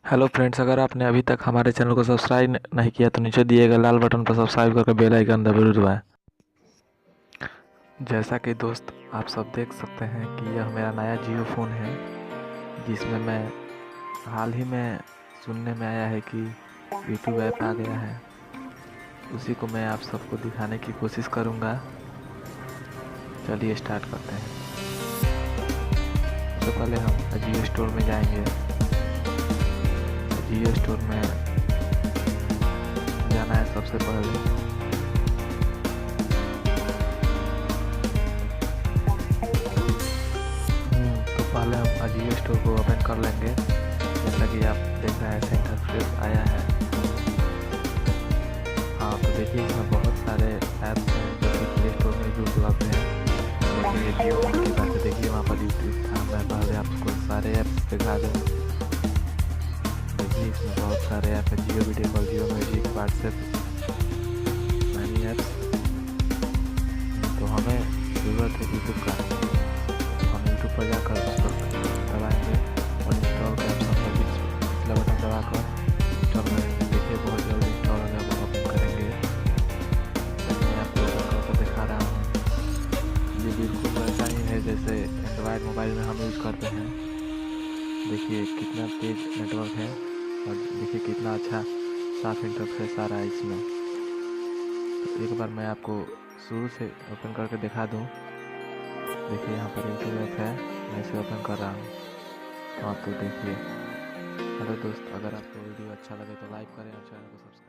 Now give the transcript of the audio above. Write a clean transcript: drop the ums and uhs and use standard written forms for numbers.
Hello friends, अगर आपने अभी तक हमारे चैनल को सब्सक्राइब नहीं किया तो नीचे दिए गए लाल बटन पर सब्सक्राइब करके बेल आइकन जरूर दबाएं। जैसा कि दोस्त आप सब देख सकते हैं कि यह मेरा नया जियो फ़ोन है, जिसमें मैं हाल ही में सुनने में आया है कि यूट्यूब ऐप आ गया है। उसी को मैं आप सबको दिखाने की कोशिश करूँगा। चलिए स्टार्ट करते हैं। सबसे पहले हम जियो स्टोर में जाएंगे। जियो स्टोर में जाना है सबसे पहले। तो पहले हम जियो स्टोर को ओपन कर लेंगे। जैसा कि आप देख रहे हैं इंटरफेस आया है। हाँ, तो देखिए इसमें बहुत सारे ऐप्स हैं जो कि प्ले स्टोर में भी उपलब्ध हैं। लेकिन ये जियो फ़ोन की बात है, देखिए वहाँ पर यूट्यूब था। मैं पहले आपको सारे ऐप्स दिखा दूँ। देखिए इसमें बहुत सारे ऐप हैं, जियो वीडियो कॉल, जियो म्यूजिक, व्हाट्सएप, मनी ऐप्स। तो हमें ज़रूरत है यूट्यूब का। हम यूट्यूब पर जाकर उस पर दबाएंगे और इंस्टॉल का ऑप्शन पर पिछला बटन दबाकर इंस्टॉल करेंगे। देखिए बहुत जल्दी इंस्टॉल हो गया। ओपन करेंगे। मैं आपको ओपन करके दिखा रहा हूँ। ये बिल्कुल वैसा ही है जैसे एंड्रॉयड मोबाइल में हम यूज़ करते हैं। देखिए कितना तेज नेटवर्क है और देखिए कितना अच्छा साफ इंटरफेस आ रहा है इसमें। तो एक बार मैं आपको शुरू से ओपन करके दिखा दूँ। देखिए यहाँ पर यूट्यूब ऐप है, मैं इसे ओपन कर रहा हूँ। हाँ, तो देखिए। हेलो दोस्त, अगर आपको वीडियो अच्छा लगे तो लाइक करें और चैनल को सब्सक्राइब